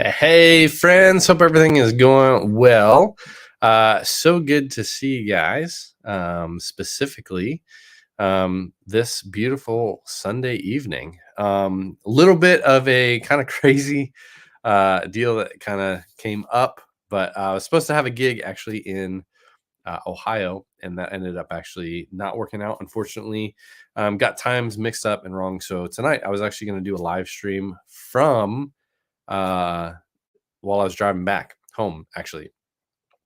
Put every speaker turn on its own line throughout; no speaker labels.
Hey, friends. Hope everything is going well. So good to see you guys. Specifically, this beautiful Sunday evening. A little bit of a kind of crazy deal that kind of came up, but I was supposed to have a gig actually in Ohio, and that ended up actually not working out, unfortunately. Got times mixed up and wrong. So tonight I was actually going to do a live stream from uh, while I was driving back home, actually.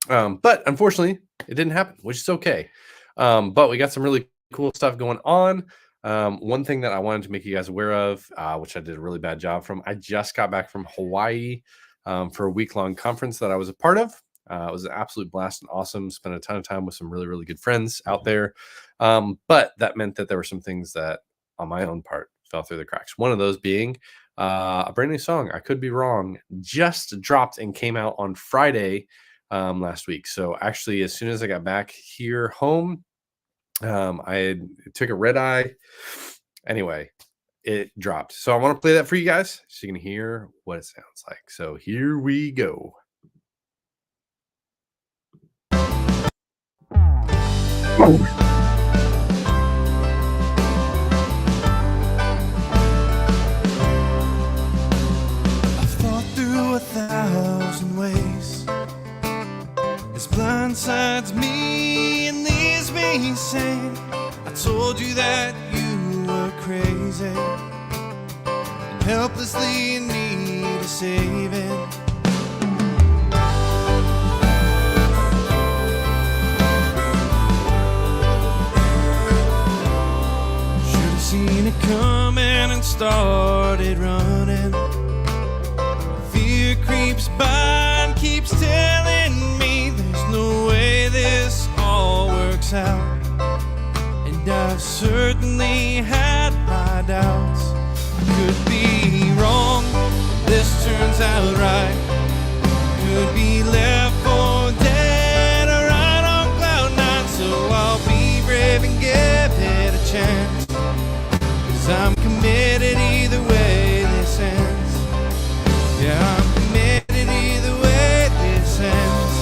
But unfortunately, it didn't happen, which is okay. But we got some really cool stuff going on. One thing that I wanted to make you guys aware of, which I did a really bad job from, I just got back from Hawaii for a week-long conference that I was a part of. It was an absolute blast and awesome. Spent a ton of time with some really, really good friends out there. But that meant that there were some things that, on my own part, fell through the cracks. One of those being a brand new song, I Could Be Wrong, just dropped and came out on Friday last week. So actually, as soon as I got back here home, I took a red eye. Anyway, it dropped. So I want to play that for you guys so you can hear what it sounds like. So here we go.
This blindsides me and leaves me insane. I told you that you were crazy and helplessly in need of saving. Should've seen it coming and started running. Fear creeps by and keeps telling me there's no way this all works out. And I've certainly had my doubts. Could be wrong, this turns out right. Could be left for dead or right on cloud nine. So I'll be brave and give it a chance, 'cause I'm committed either way this ends. Yeah, I'm committed either way this ends.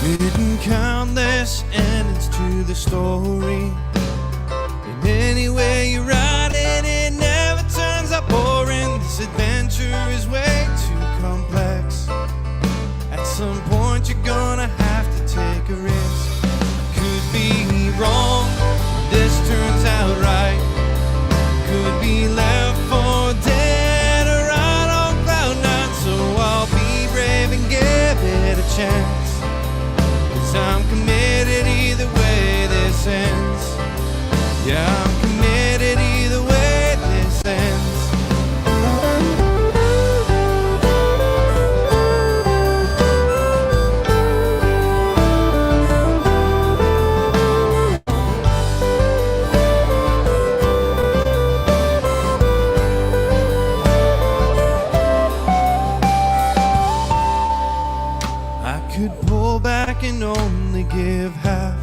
Written countless endings to the story. And any way you write it, it never turns out boring. This adventure is way too complex. At some point you're gonna have to take a risk. Could be wrong, this turns out right. Could be left for dead or right on cloud nine. So I'll be brave and give it a chance, 'cause I'm committed either way this ends. Yeah, I'm committed either way this ends. And only give half,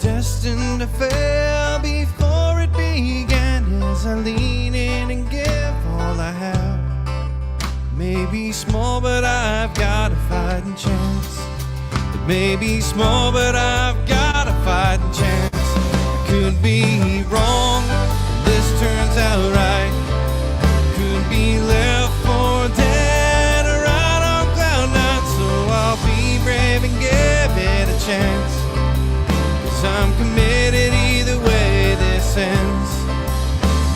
destined to fail before it began. As I lean in and give all I have, maybe small but I've got a fighting chance. It may be small but I've got a fighting chance. I could be wrong, this turns out right. Could be left for dead or right on cloud nine. So I'll be brave and give it a chance, 'cause I'm committed either way this ends.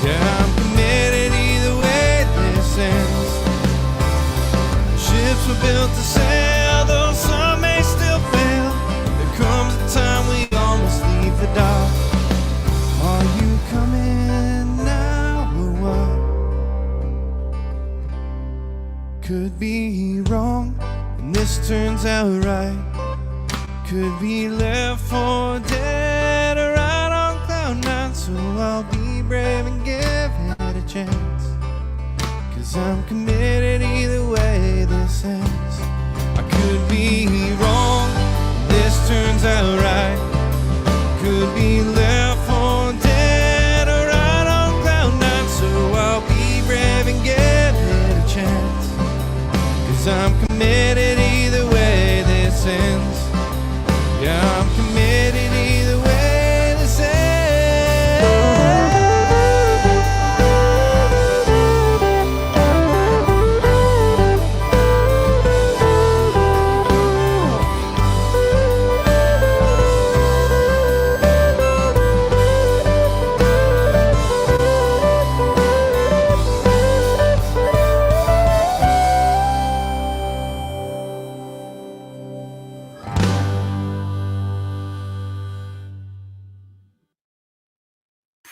Yeah, I'm committed either way this ends. Ships were built to sail, though some may still fail. There comes a time we almost leave the dock. Are you coming now or what? Could be wrong, and this turns out right. Could be left for dead or right on cloud nine. So I'll be brave and give it a chance, 'cause I'm committed either way this ends. I could be wrong, this turns out right.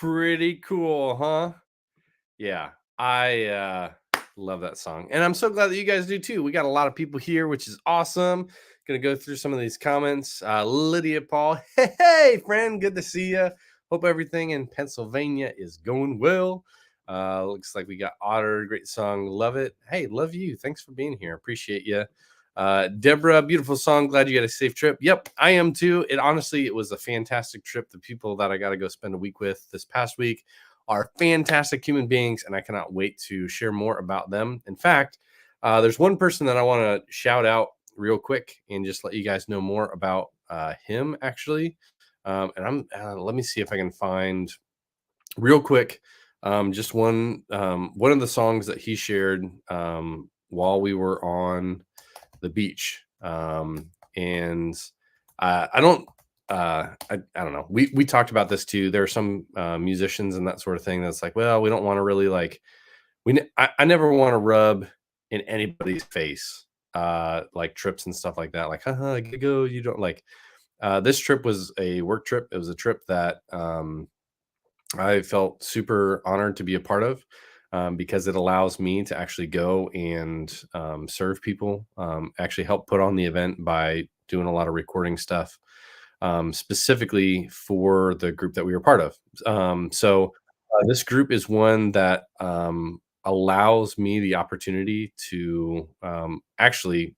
Pretty cool, huh? Yeah, I love that song. And I'm so glad that you guys do too. We got a lot of people here, which is awesome. Gonna go through some of these comments. Lydia Paul, hey friend, good to see you. Hope everything in Pennsylvania is going well. Looks like we got Otter, great song, love it. Hey, love you. Thanks for being here. Appreciate you. Deborah, beautiful song. Glad you had a safe trip. Yep, I am too. It was a fantastic trip. The people that I got to go spend a week with this past week are fantastic human beings, and I cannot wait to share more about them. In fact, there's one person that I want to shout out real quick and just let you guys know more about him, actually. And let me see if I can find real quick just one of the songs that he shared while we were on the beach. And I don't I don't know. We talked about this too. There are some musicians and that sort of thing that's like, well, we don't want to really like I never want to rub in anybody's face like trips and stuff like that. Like, haha, go, you don't like this trip was a work trip. It was a trip that I felt super honored to be a part of because it allows me to actually go and serve people, actually help put on the event by doing a lot of recording stuff, specifically for the group that we were part of. This group is one that allows me the opportunity to actually,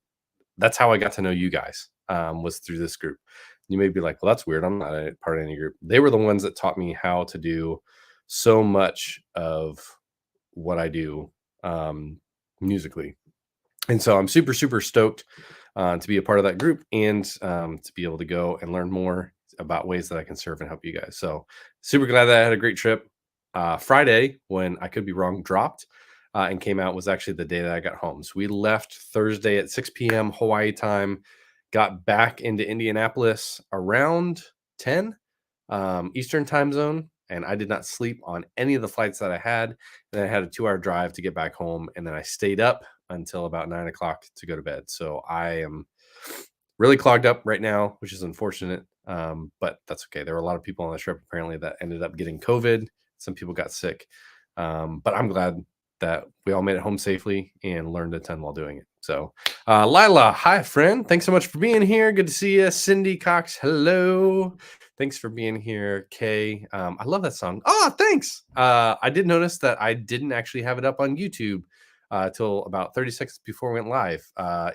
that's how I got to know you guys, was through this group. You may be like, well, that's weird. I'm not a part of any group. They were the ones that taught me how to do so much of what I do musically. And so I'm super, super stoked to be a part of that group and to be able to go and learn more about ways that I can serve and help you guys. So super glad that I had a great trip. Friday, when I could be wrong, dropped and came out was actually the day that I got home. So we left Thursday at 6 p.m. Hawaii time, got back into Indianapolis around 10 Eastern time zone. And I did not sleep on any of the flights that I had. And then I had a 2-hour drive to get back home. And then I stayed up until about 9 o'clock to go to bed. So I am really clogged up right now, which is unfortunate. But that's okay. There were a lot of people on the trip apparently that ended up getting COVID. Some people got sick. But I'm glad that we all made it home safely and learned a ton while doing it. So, Lila, hi, friend. Thanks so much for being here. Good to see you. Cindy Cox, hello. Thanks for being here, Kay. I love that song. Oh, thanks. I did notice that I didn't actually have it up on YouTube till about 30 seconds before we went live.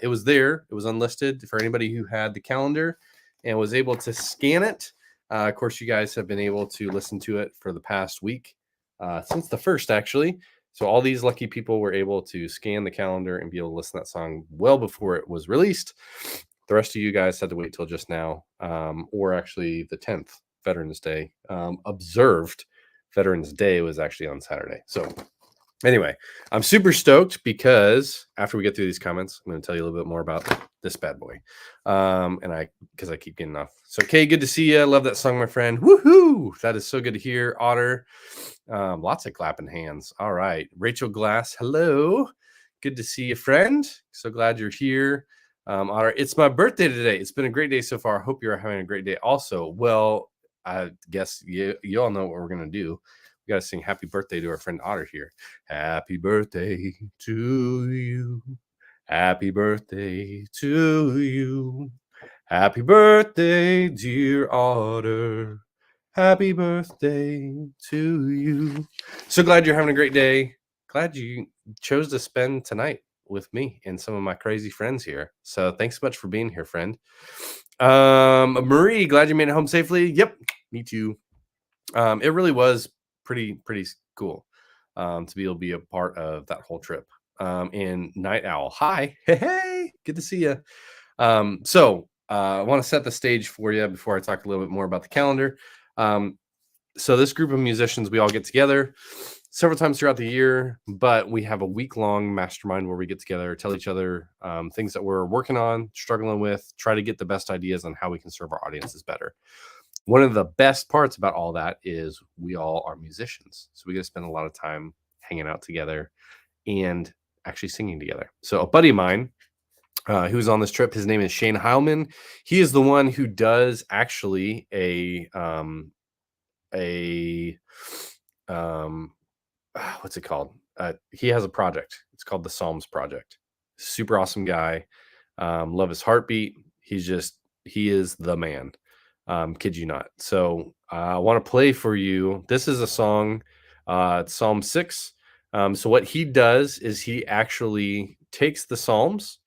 It was there. It was unlisted for anybody who had the calendar and was able to scan it. Of course, you guys have been able to listen to it for the past week, since the first, actually. So all these lucky people were able to scan the calendar and be able to listen to that song well before it was released. The rest of you guys had to wait till just now, or actually the 10th, Veterans Day. Observed Veterans Day was actually on Saturday. So anyway, I'm super stoked because after we get through these comments, I'm going to tell you a little bit more about this bad boy. Because I keep getting off. So, Kay, good to see you. Love that song, my friend. Woohoo! That is so good to hear. Otter, lots of clapping hands. All right. Rachel Glass, hello. Good to see you, friend. So glad you're here. Otter, it's my birthday today. It's been a great day so far. I hope you're having a great day also. Well, I guess you all know what we're going to do. We got to sing happy birthday to our friend Otter here. Happy birthday to you. Happy birthday to you. Happy birthday, dear Otter. Happy birthday to you. So glad you're having a great day. Glad you chose to spend tonight with me and some of my crazy friends here. So thanks so much for being here, friend. Marie, glad you made it home safely. Yep, me too. It really was pretty cool to be able to be a part of that whole trip. And Night Owl, hi, hey, good to see you. I want to set the stage for you before I talk a little bit more about the calendar. So this group of musicians, we all get together several times throughout the year, but we have a week-long mastermind where we get together, tell each other things that we're working on, struggling with, try to get the best ideas on how we can serve our audiences better. One of the best parts about all that is we all are musicians. So we get to spend a lot of time hanging out together and actually singing together. So a buddy of mine who's on this trip, his name is Shane Heilman. He is the one who does actually a what's it called? He has a project. It's called the Psalms Project. Super awesome guy. Love his heartbeat. He is the man. Kid you not. So I want to play for you. This is a song, it's Psalm 6. So what he does is he actually takes the Psalms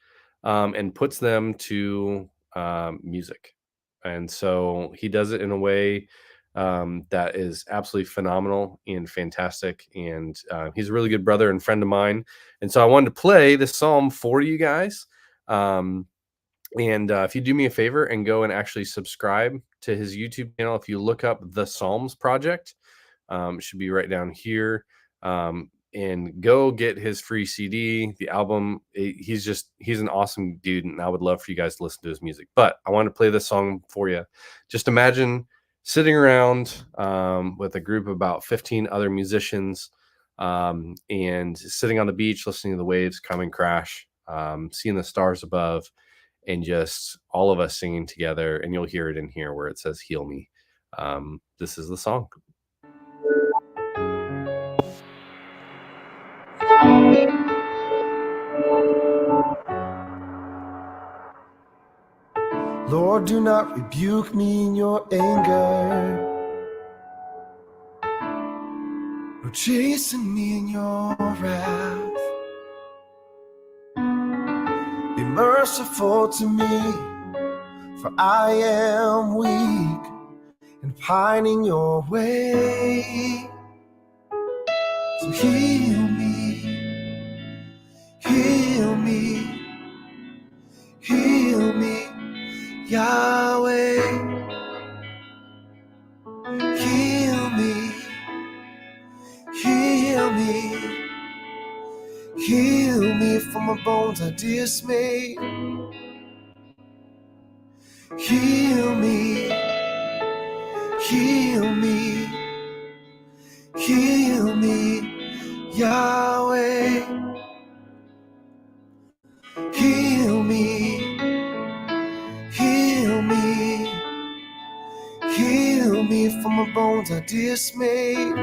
and puts them to music. And so he does it in a way that is absolutely phenomenal and fantastic. And he's a really good brother and friend of mine. And so I wanted to play this psalm for you guys. And if you do me a favor and go and actually subscribe to his YouTube channel, if you look up the Psalms Project, it should be right down here. And go get his free CD, the album. He's an awesome dude, and I would love for you guys to listen to his music. But I want to play this song for you. Just imagine sitting around with a group of about 15 other musicians and sitting on the beach, listening to the waves come and crash, seeing the stars above, and just all of us singing together. And you'll hear it in here where it says, "Heal me." This is the song.
Lord, do not rebuke me in your anger, or chasten me in your wrath. Be merciful to me, for I am weak and pining your way. So heal me, heal me, heal me, Yahweh. Heal me, heal me, heal me, from my bones are dismayed. Heal me, heal me, heal me, Yahweh. Heal me, heal me, heal me, for my bones are dismayed.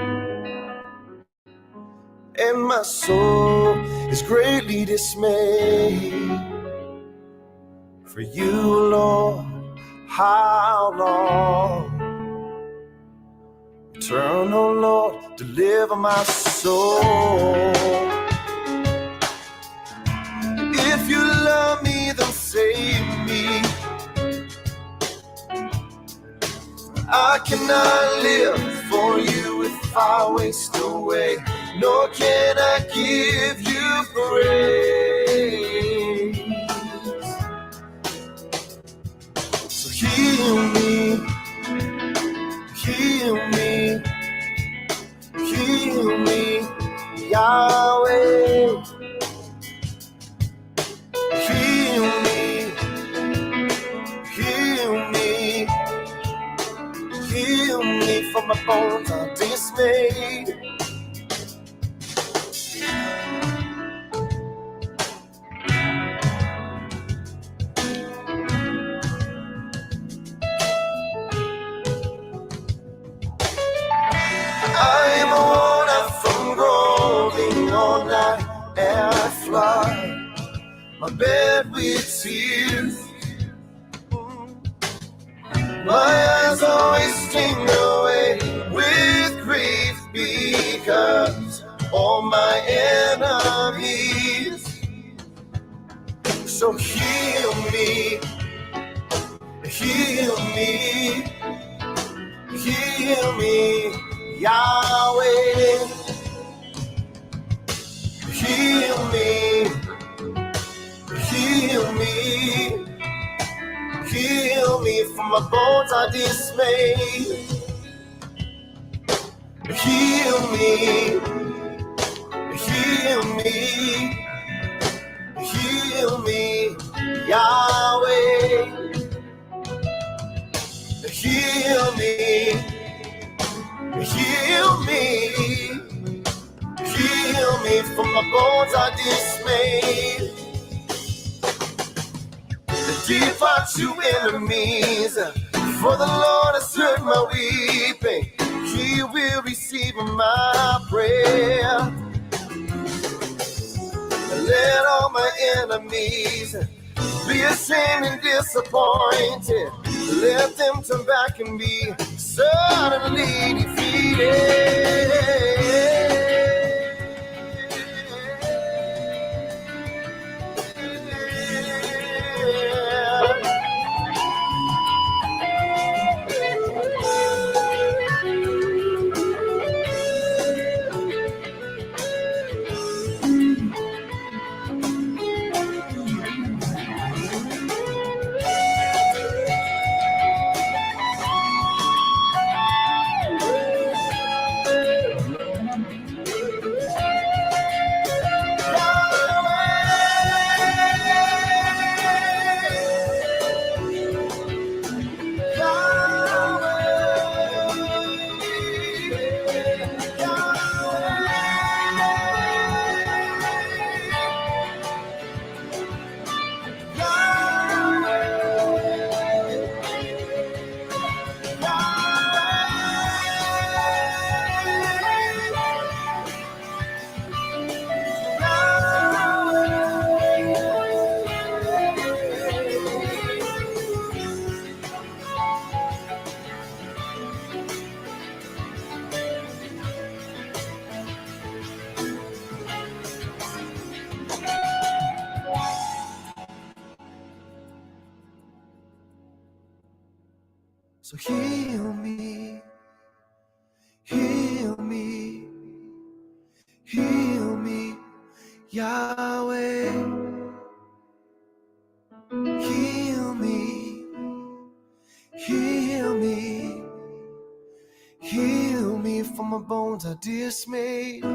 And my soul is greatly dismayed. For you, Lord, how long? Turn, oh Lord, deliver my soul. If you love me, then save me. I cannot live for you if I waste away, nor can I give you praise. So heal me, heal me, heal me, Yahweh. Heal me, heal me, heal me, for my bones are dismayed. I am worn out from groping all night, and I flood my bed with tears. My eyes always sting away with grief, because all my enemies. So heal me, heal me, heal me, Yahweh. Heal me, heal me, heal me, for my bones are dismayed. Heal me, heal me, heal me, Yahweh. Heal me, heal me, heal me, for my bones are dismayed. The deep are two enemies, for the Lord has heard my weeping. He will receive my prayer. Let all my enemies be ashamed and disappointed. Let them turn back and be suddenly defeated. So heal me, heal me, heal me, Yahweh. Heal me, heal me, heal me from my bones are dismayed.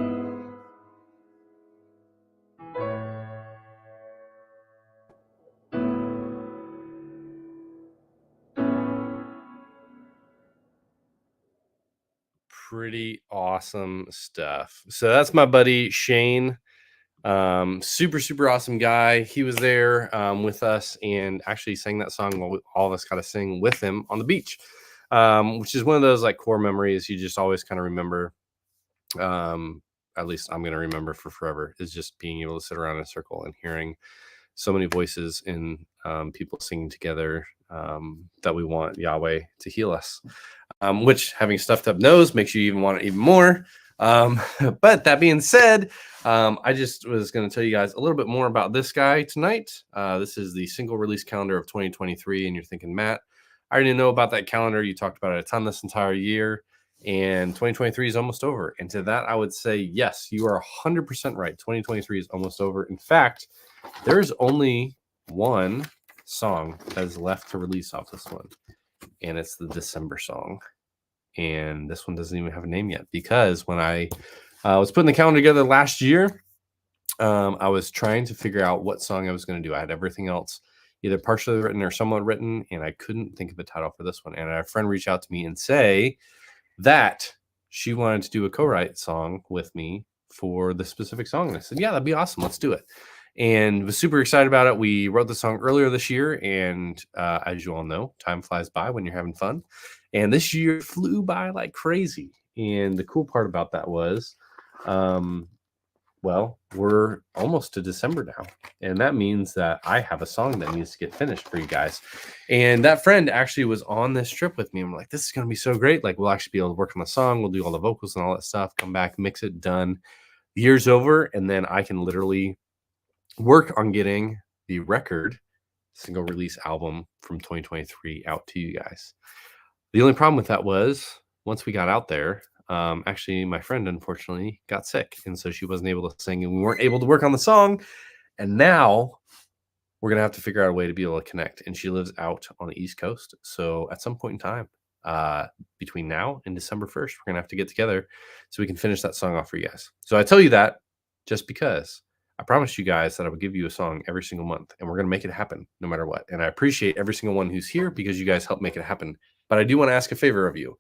Pretty awesome stuff. So that's my buddy Shane. Super awesome guy. He was there with us and actually sang that song while all of us got to sing with him on the beach, which is one of those like core memories you just always kind of remember. At least I'm going to remember for forever, is just being able to sit around in a circle and hearing so many voices and people singing together that we want Yahweh to heal us. Which having stuffed up nose makes you even want it even more. But that being said, I just was going to tell you guys a little bit more about this guy tonight. This is the single release calendar of 2023. And you're thinking, Matt, I already know about that calendar. You talked about it a ton this entire year. And 2023 is almost over. And to that, I would say, yes, you are 100% right. 2023 is almost over. In fact, there's only one song that is left to release off this one. And it's the December song. And this one doesn't even have a name yet, because when I was putting the calendar together last year, I was trying to figure out what song I was going to do. I had everything else either partially written or somewhat written, and I couldn't think of a title for this one. And I had a friend reach out to me and say that she wanted to do a co-write song with me for the specific song. And I said, yeah, that'd be awesome. Let's do it. And was super excited about it. We wrote the song earlier this year, and as you all know, time flies by when you're having fun. And this year flew by like crazy. And the cool part about that was, well, we're almost to December now. And that means that I have a song that needs to get finished for you guys. And that friend actually was on this trip with me. I'm like, this is going to be so great. Like, we'll actually be able to work on the song. We'll do all the vocals and all that stuff. Come back, mix it, done. The year's over. And then I can literally work on getting the record single release album from 2023 out to you guys. The only problem with that was once we got out there, actually my friend unfortunately got sick, and so she wasn't able to sing, and we weren't able to work on the song. And now we're gonna have to figure out a way to be able to connect. And she lives out on the East Coast, so at some point in time between now and December 1st, we're gonna have to get together so we can finish that song off for you guys. So I tell you that just because I promised you guys that I would give you a song every single month, and we're going to make it happen no matter what. And I appreciate every single one who's here because you guys help make it happen. But I do want to ask a favor of you,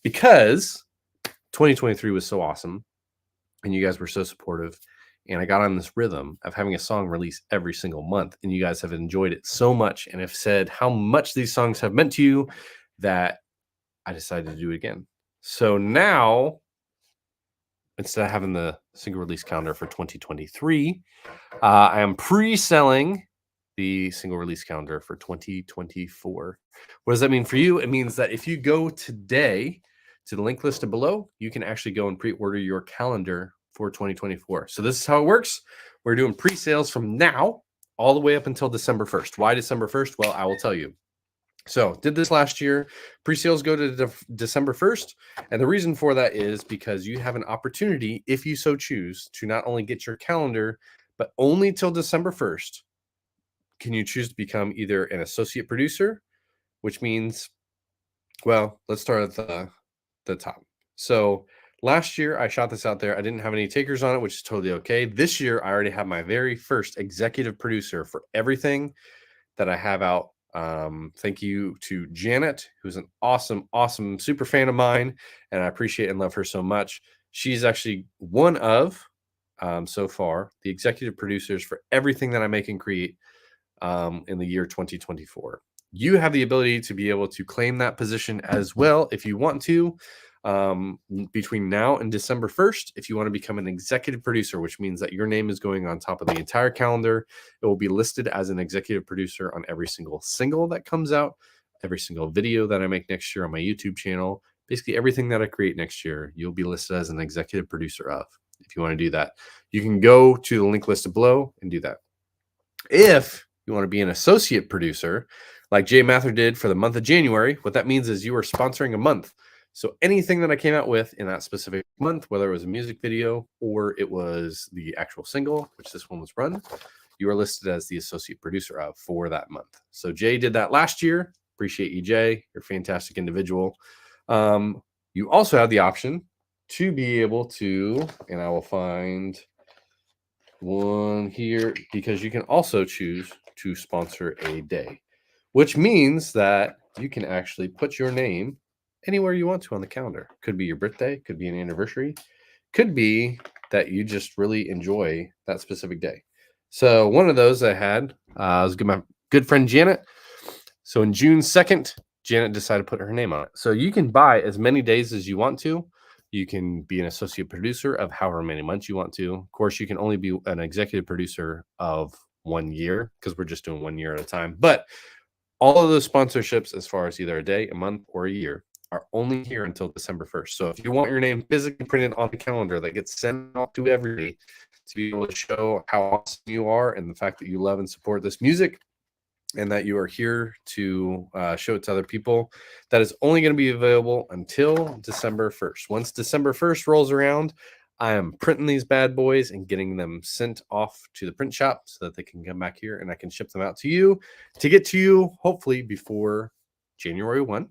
because 2023 was so awesome and you guys were so supportive. And I got on this rhythm of having a song release every single month, and you guys have enjoyed it so much and have said how much these songs have meant to you that I decided to do it again. So now, instead of having the single release calendar for 2023, I am pre-selling the single release calendar for 2024. What does that mean for you? It means that if you go today to the link listed below, you can actually go and pre-order your calendar for 2024. So this is how it works. We're doing pre-sales from now all the way up until December 1st. Why December 1st? Well, I will tell you. So did this last year. Pre-sales go to December 1st. And the reason for that is because you have an opportunity, if you so choose, to not only get your calendar, but only till December 1st can you choose to become either an associate producer, which means, well, let's start at the top. So last year I shot this out there. I didn't have any takers on it, which is totally okay. This year I already have my very first executive producer for everything that I have out. Thank you to Janet, who's an awesome super fan of mine, and I appreciate and love her so much. She's actually one of so far the executive producers for everything that I make and create in the year 2024. You have the ability to be able to claim that position as well if you want to. Between now and December 1st, if you want to become an executive producer, which means that your name is going on top of the entire calendar, it will be listed as an executive producer on every single single that comes out, every single video that I make next year on my YouTube channel. Basically everything that I create next year, you'll be listed as an executive producer of. If you want to do that, you can go to the link listed below and do that. If you want to be an associate producer, like Jay Mather did for the month of January, what that means is you are sponsoring a month. So anything that I came out with in that specific month, whether it was a music video or it was the actual single, which this one was run, you are listed as the associate producer of for that month. So Jay did that last year. Appreciate you, Jay. You're a fantastic individual. You also have the option to be able to, and I will find one here, because you can also choose to sponsor a day, which means that you can actually put your name anywhere you want to on the calendar. Could be your birthday, could be an anniversary, could be that you just really enjoy that specific day. So one of those I had was my good friend Janet. So in June 2nd, Janet decided to put her name on it. So you can buy as many days as you want to. You can be an associate producer of however many months you want to. Of course, you can only be an executive producer of 1 year because we're just doing 1 year at a time. But all of those sponsorships, as far as either a day, a month, or a year, are only here until December 1st. So if you want your name physically printed on the calendar that gets sent off to everybody to be able to show how awesome you are and the fact that you love and support this music, and that you are here to show it to other people, that is only going to be available until December 1st. Once December 1st rolls around, I am printing these bad boys and getting them sent off to the print shop so that they can come back here and I can ship them out to you to get to you hopefully before January 1,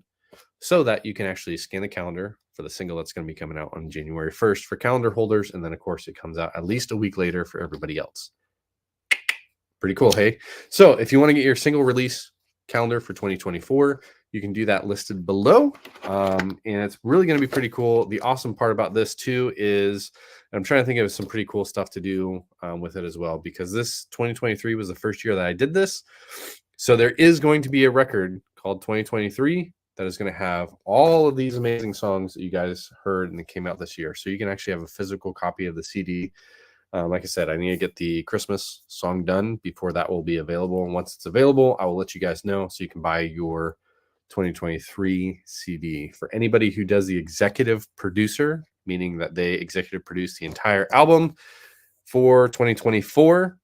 so that you can actually scan the calendar for the single that's going to be coming out on January 1st for calendar holders. And then, of course, it comes out at least a week later for everybody else. Pretty cool, hey? So if you want to get your single release calendar for 2024, you can do that listed below. And it's really going to be pretty cool. The awesome part about this too is, I'm trying to think of some pretty cool stuff to do with it as well, because this 2023 was the first year that I did this. So there is going to be a record called 2023 that is going to have all of these amazing songs that you guys heard and that came out this year. So you can actually have a physical copy of the CD. Like I said, I need to get the Christmas song done before that will be available. And once it's available, I will let you guys know so you can buy your 2023 CD. For anybody who does the executive producer, meaning that they executive produce the entire album for 2024,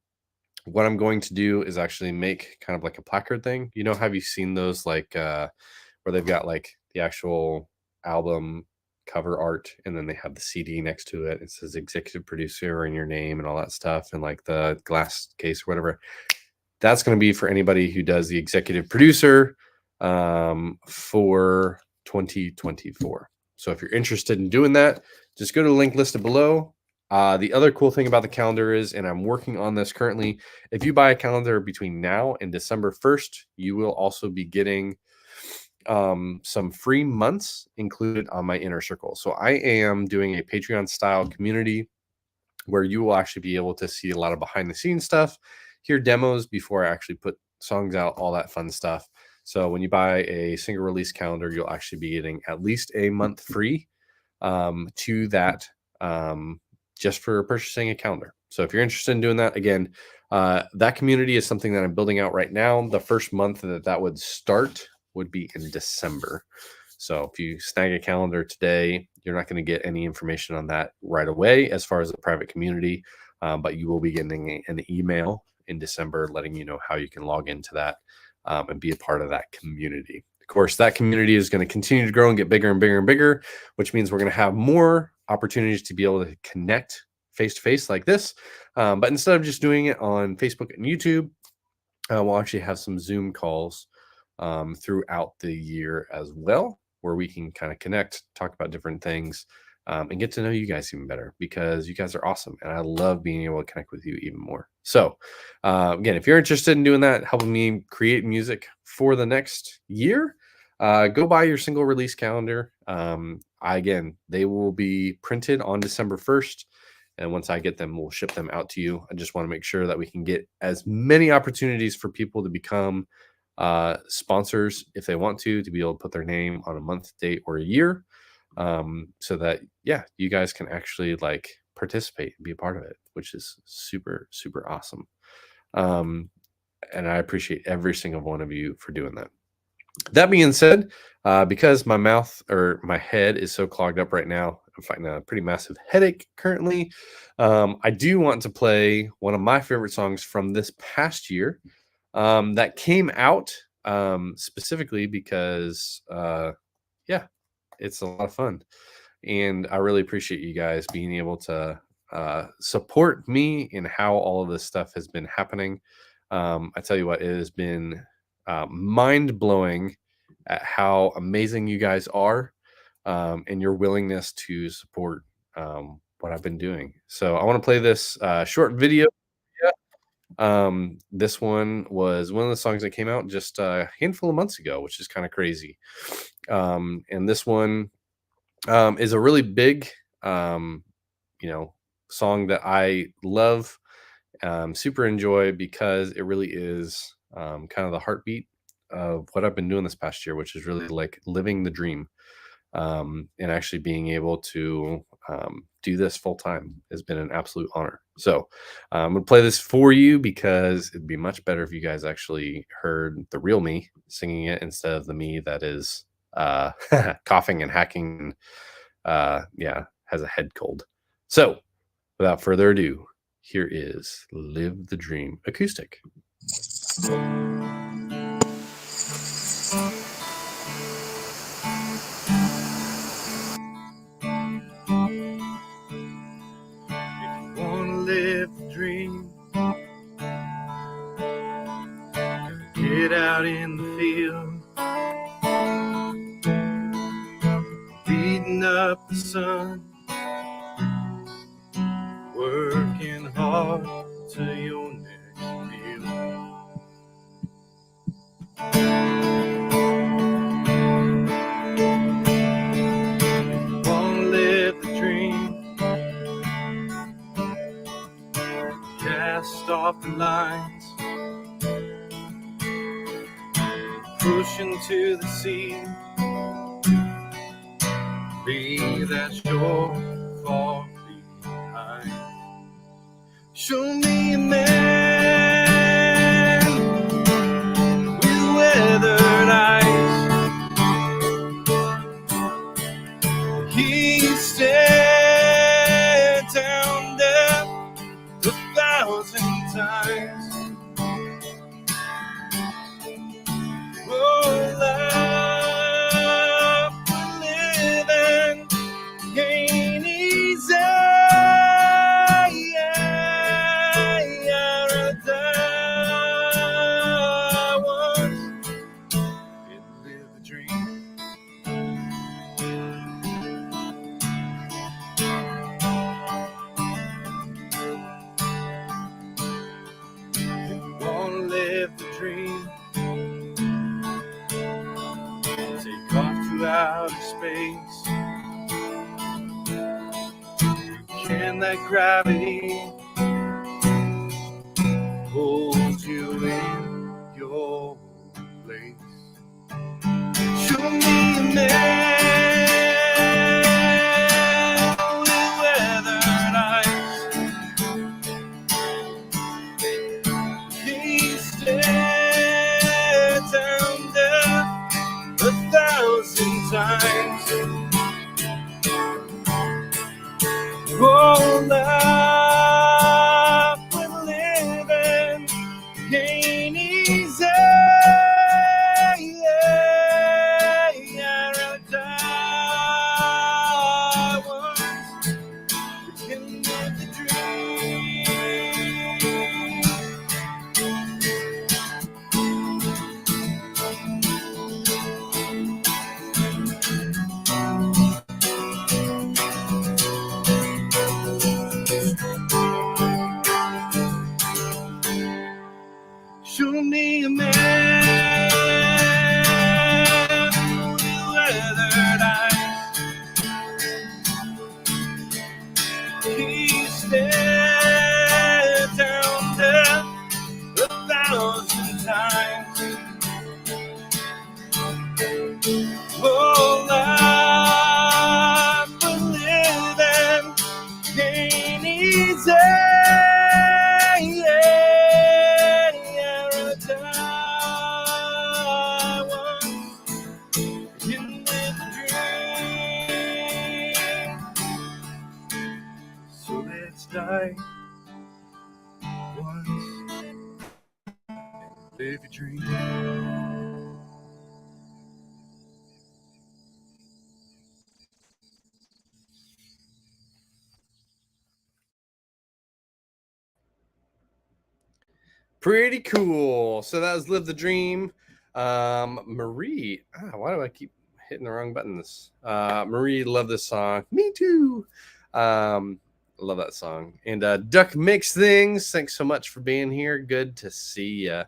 what I'm going to do is actually make kind of like a placard thing. You know, have you seen those like where they've got like the actual album cover art and then they have the CD next to it? It says executive producer and your name and all that stuff, and like the glass case or whatever. That's going to be for anybody who does the executive producer for 2024. So if you're interested in doing that, just go to the link listed below. The other cool thing about the calendar is, and I'm working on this currently, if you buy a calendar between now and December 1st, you will also be getting some free months included on my inner circle. So I am doing a Patreon style community where you will actually be able to see a lot of behind the scenes stuff, hear demos before I actually put songs out, all that fun stuff. So when you buy a single release calendar, you'll actually be getting at least a month free to that just for purchasing a calendar. So if you're interested in doing that, again, that community is something that I'm building out right now. The first month that would start would be in December. So if you snag a calendar today, you're not going to get any information on that right away as far as the private community, but you will be getting an email in December letting you know how you can log into that and be a part of that community. Of course, that community is going to continue to grow and get bigger and bigger and bigger, which means we're going to have more opportunities to be able to connect face-to-face like this. But instead of just doing it on Facebook and YouTube, we'll actually have some Zoom calls throughout the year as well, where we can kind of connect, talk about different things, and get to know you guys even better, because you guys are awesome. And I love being able to connect with you even more. So again, if you're interested in doing that, helping me create music for the next year, go buy your single release calendar. Again, they will be printed on December 1st. And once I get them, we'll ship them out to you. I just want to make sure that we can get as many opportunities for people to become sponsors if they want to be able to put their name on a month, date, or a year, so that, yeah, you guys can actually like participate and be a part of it, which is super, super awesome. And I appreciate every single one of you for doing that. That being said, because my mouth or my head is so clogged up right now, I'm fighting a pretty massive headache currently. I do want to play one of my favorite songs from this past year that came out specifically because, yeah, it's a lot of fun. And I really appreciate you guys being able to support me in how all of this stuff has been happening. I tell you what, it has been mind-blowing at how amazing you guys are and your willingness to support what I've been doing. So I want to play this short video. This one was one of the songs that came out just a handful of months ago, which is kind of crazy. And this one is a really big song that I love, super enjoy, because it really is kind of the heartbeat of what I've been doing this past year, which is really like living the dream. And actually being able to do this full time has been an absolute honor. So I'm gonna play this for you because it'd be much better if you guys actually heard the real me singing it instead of the me that is coughing and hacking. Has a head cold. So without further ado, here is Live the Dream acoustic.
Live the dream. Get out in the field, beating up the sun, working hard to your next meal. If you wanna live the dream, cast off the lines, push into the sea, leave that shore far behind. Show me a man with weathered eyes. He stared down death 1,000 times. Oh, love for living ain't easy. I'd rather die once and live the dream. Live the dream. Take off to outer space. Can that gravity hold you in your place? Show me a man times. Oh, love with living ain't easy. I'd rather die once than live the dream. Show me a man with weathered eyes. He stared down death 1,000 times. Oh, life for living ain't easy. Die once, live your dream.
Pretty cool. So that was Live the Dream. Marie, why do I keep hitting the wrong buttons? Marie, love this song. Me too. Love that song. And Duck Mix Things, thanks so much for being here. Good to see ya.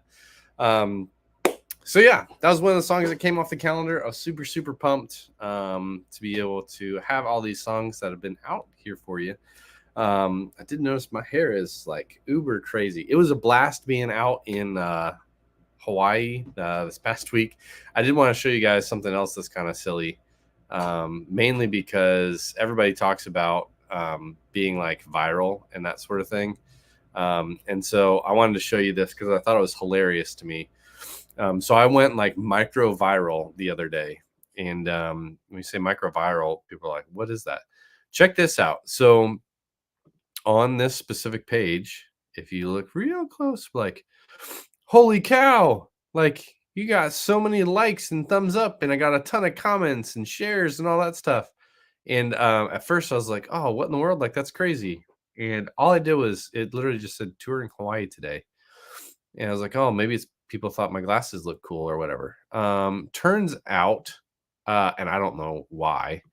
So yeah, that was one of the songs that came off the calendar. I was super, super pumped to be able to have all these songs that have been out here for you. I did notice my hair is like uber crazy. It was a blast being out in Hawaii this past week. I did want to show you guys something else that's kind of silly, mainly because everybody talks about being like viral and that sort of thing. And so I wanted to show you this because I thought it was hilarious to me. So I went like micro viral the other day. And when you say micro viral, people are like, what is that? Check this out. So on this specific page, if you look real close, like, holy cow, like you got so many likes and thumbs up, and I got a ton of comments and shares and all that stuff. And at first I was like, oh, what in the world? Like, that's crazy. And all I did was, it literally just said touring Hawaii today. And I was like, oh, maybe it's people thought my glasses looked cool or whatever. Turns out, and I don't know why,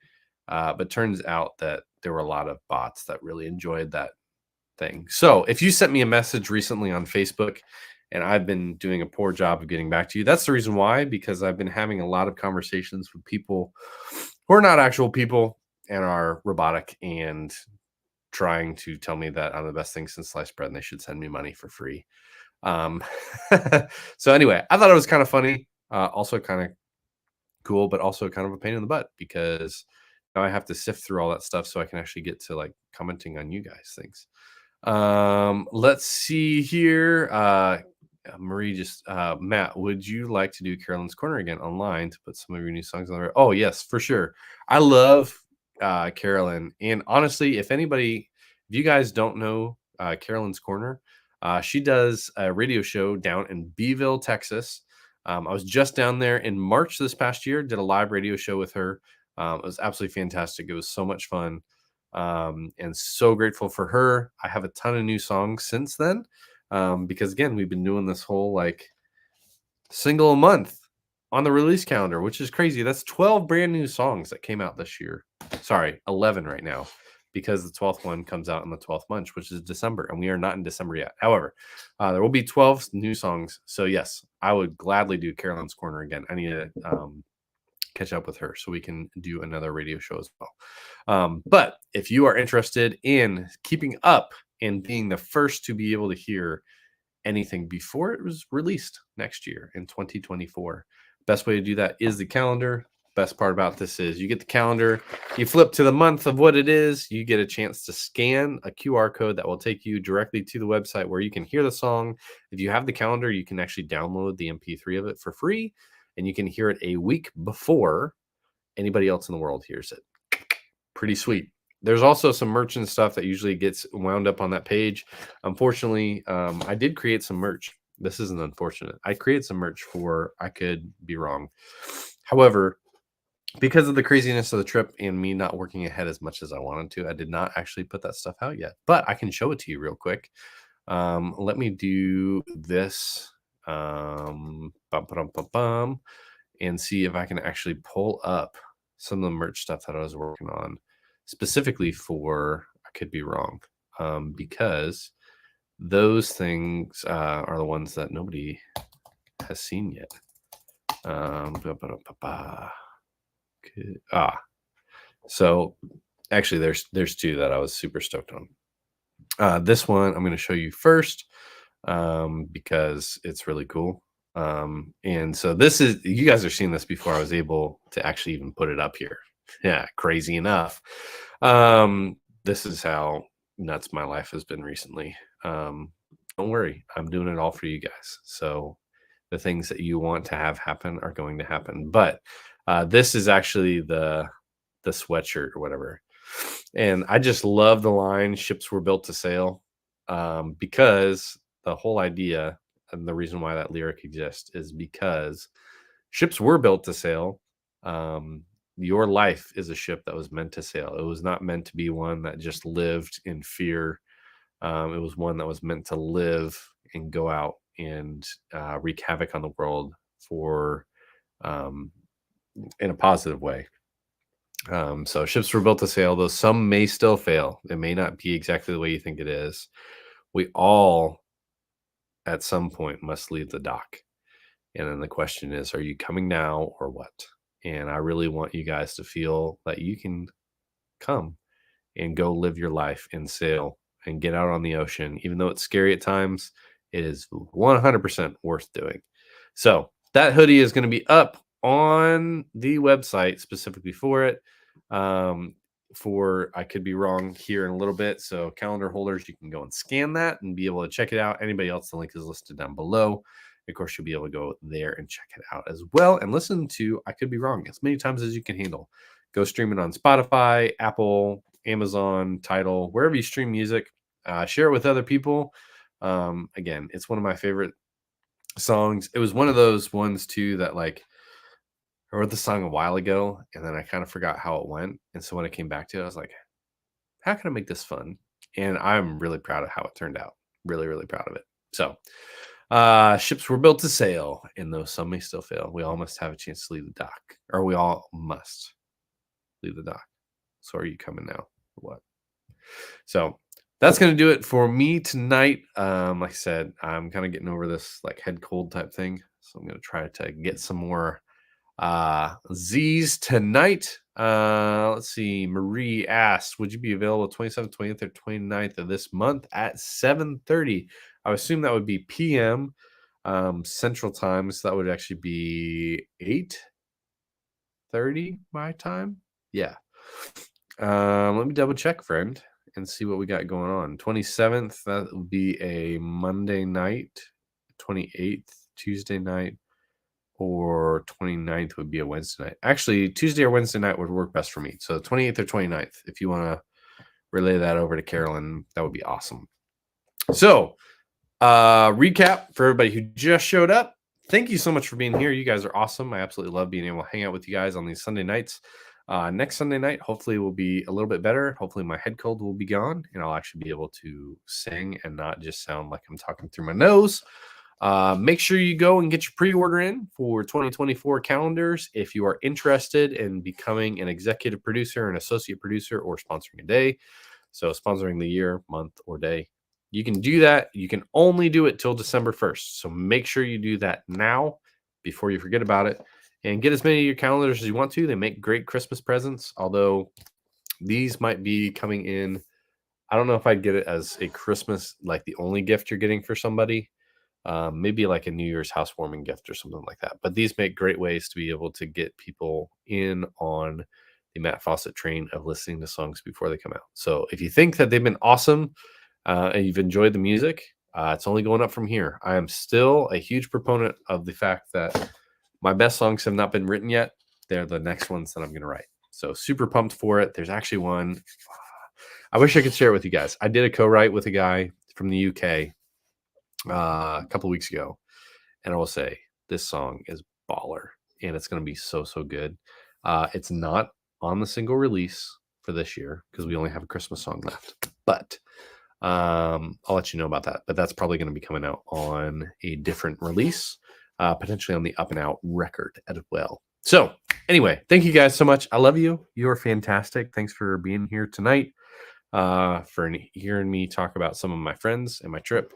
but turns out that there were a lot of bots that really enjoyed that thing. So if you sent me a message recently on Facebook and I've been doing a poor job of getting back to you, that's the reason why, because I've been having a lot of conversations with people who are not actual people and are robotic and trying to tell me that I'm the best thing since sliced bread and they should send me money for free. So anyway, I thought it was kind of funny, also kind of cool, but also kind of a pain in the butt because now I have to sift through all that stuff so I can actually get to like commenting on you guys' things. Let's see here. Marie just Matt, would you like to do Carolyn's Corner again online to put some of your new songs on there? Oh yes, for sure. I love Carolyn, and honestly, if you guys don't know Carolyn's Corner, she does a radio show down in Beeville, Texas. I was just down there in March this past year, did a live radio show with her. It was absolutely fantastic. It was so much fun. And so grateful for her. I have a ton of new songs since then. Because again, we've been doing this whole like single a month on the release calendar, which is crazy. That's 12 brand new songs that came out this year. Sorry, 11 right now, because the 12th one comes out in the 12th month, which is December, and we are not in December yet. However, there will be 12 new songs. So yes, I would gladly do Carolyn's Corner again. I need to catch up with her so we can do another radio show as well. But if you are interested in keeping up and being the first to be able to hear anything before it was released next year in 2024, best way to do that is the calendar. Best part about this is you get the calendar, you flip to the month of what it is, you get a chance to scan a QR code that will take you directly to the website where you can hear the song. If you have the calendar, you can actually download the MP3 of it for free, and you can hear it a week before anybody else in the world hears it. Pretty sweet. There's also some merch and stuff that usually gets wound up on that page. Unfortunately, I did create some merch. This isn't unfortunate. I created some merch for I Could Be Wrong. However, because of the craziness of the trip and me not working ahead as much as I wanted to, I did not actually put that stuff out yet. But I can show it to you real quick. Let me do this and see if I can actually pull up some of the merch stuff that I was working on specifically for I Could Be Wrong, because those things are the ones that nobody has seen yet. So actually there's two that I was super stoked on. This one I'm going to show you first because it's really cool. And so this is, you guys are seeing this before I was able to actually even put it up here. Yeah, crazy enough. This is how nuts my life has been recently. Don't worry, I'm doing it all for you guys. So the things that you want to have happen are going to happen. But this is actually the sweatshirt or whatever. And I just love the line "Ships were built to sail," because the whole idea and the reason why that lyric exists is because ships were built to sail. Your life is a ship that was meant to sail. It was not meant to be one that just lived in fear. It was one that was meant to live and go out and wreak havoc on the world for in a positive way. So ships were built to sail, though some may still fail. It may not be exactly the way you think it is. We all, at some point, must leave the dock. And then the question is, are you coming now or what? And I really want you guys to feel that you can come and go live your life and sail and get out on the ocean. Even though it's scary at times, it is 100% worth doing. So that hoodie is going to be up on the website specifically for it. For I Could Be Wrong here in a little bit. So calendar holders, you can go and scan that and be able to check it out. Anybody else, the link is listed down below. Of course, you'll be able to go there and check it out as well and listen to I Could Be Wrong as many times as you can handle. Go stream it on Spotify, Apple, Amazon, Tidal, wherever you stream music. Share it with other people. Again, it's one of my favorite songs. It was one of those ones too that, like, I wrote the song a while ago and then I kind of forgot how it went. And so when I came back to it, I was like, how can I make this fun? And I'm really proud of how it turned out. Really, really proud of it. So ships were built to sail, and though some may still fail, we all must have a chance to leave the dock, or we all must leave the dock. So are you coming now or what? So that's going to do it for me tonight. Like I said, I'm kind of getting over this like head cold type thing. So I'm going to try to get some more Z's tonight. Let's see. Marie asked, would you be available 27th, 20th, or 29th of this month at 7:30? I would assume that would be PM Central Time. So that would actually be 8:30 my time. Yeah. Let me double check, friend, and see what we got going on. 27th, that would be a Monday night. 28th, Tuesday night. Or 29th would be a Wednesday night. Actually, Tuesday or Wednesday night would work best for me. So 28th or 29th, if you want to relay that over to Carolyn, that would be awesome. So, recap for everybody who just showed up. Thank you so much for being here. You guys are awesome. I absolutely love being able to hang out with you guys on these Sunday nights. Next Sunday night, hopefully, will be a little bit better. Hopefully, my head cold will be gone, and I'll actually be able to sing and not just sound like I'm talking through my nose. Make sure you go and get your pre-order in for 2024 calendars if you are interested in becoming an executive producer, an associate producer, or sponsoring a day. So sponsoring the year, month, or day. You can do that. You can only do it till December 1st. So make sure you do that now before you forget about it. And get as many of your calendars as you want to. They make great Christmas presents, although these might be coming in. I don't know if I'd get it as a Christmas, like the only gift you're getting for somebody. Maybe like a New Year's housewarming gift or something like that. But these make great ways to be able to get people in on the Matt Fawcett train of listening to songs before they come out. So if you think that they've been awesome and you've enjoyed the music, it's only going up from here. I am still a huge proponent of the fact that my best songs have not been written yet. they're the next ones that I'm going to write. So super pumped for it. There's actually one. I wish I could share it with you guys. I did a co-write with a guy from the UK a couple of weeks ago. And I will say this song is baller and it's going to be so good. It's not on the single release for this year because we only have a Christmas song left. But I'll let you know about that. But that's probably going to be coming out on a different release, potentially on the Up and Out record as well. So anyway, thank you guys so much. I love you. You're fantastic. Thanks for being here tonight, for hearing me talk about some of my friends and my trip.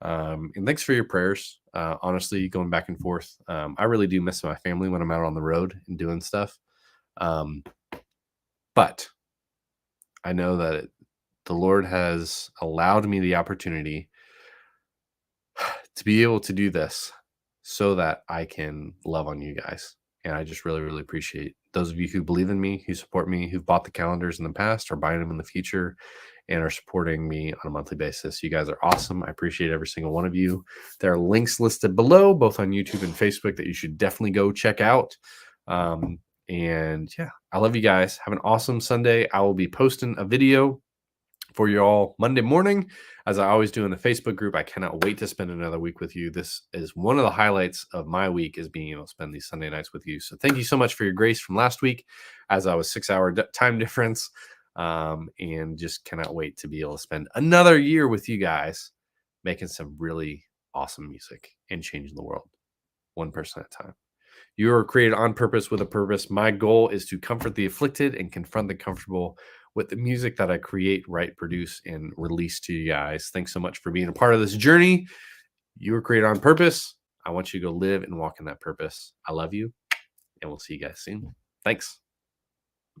And thanks for your prayers. Honestly, going back and forth. I really do miss my family when I'm out on the road and doing stuff. But I know that the Lord has allowed me the opportunity to be able to do this so that I can love on you guys. And I just really appreciate those of you who believe in me, who support me, who've bought the calendars in the past or buying them in the future and are supporting me on a monthly basis. You guys are awesome. I appreciate every single one of you. There are links listed below, both on YouTube and Facebook, that you should definitely go check out. And yeah, I love you guys. Have an awesome Sunday. I will be posting a video for you all Monday morning, as I always do in the Facebook group. I cannot wait to spend another week with you. This is one of the highlights of my week, is being able to spend these Sunday nights with you. So thank you so much for your grace from last week, as I was 6-hour time difference, and just cannot wait to be able to spend another year with you guys, making some really awesome music and changing the world one person at a time. You are created on purpose with a purpose. My goal is to comfort the afflicted and confront the comfortable with the music that I create, write, produce, and release to you guys. Thanks so much for being a part of this journey. You were created on purpose. I want you to go live and walk in that purpose. I love you, and we'll see you guys soon. Thanks.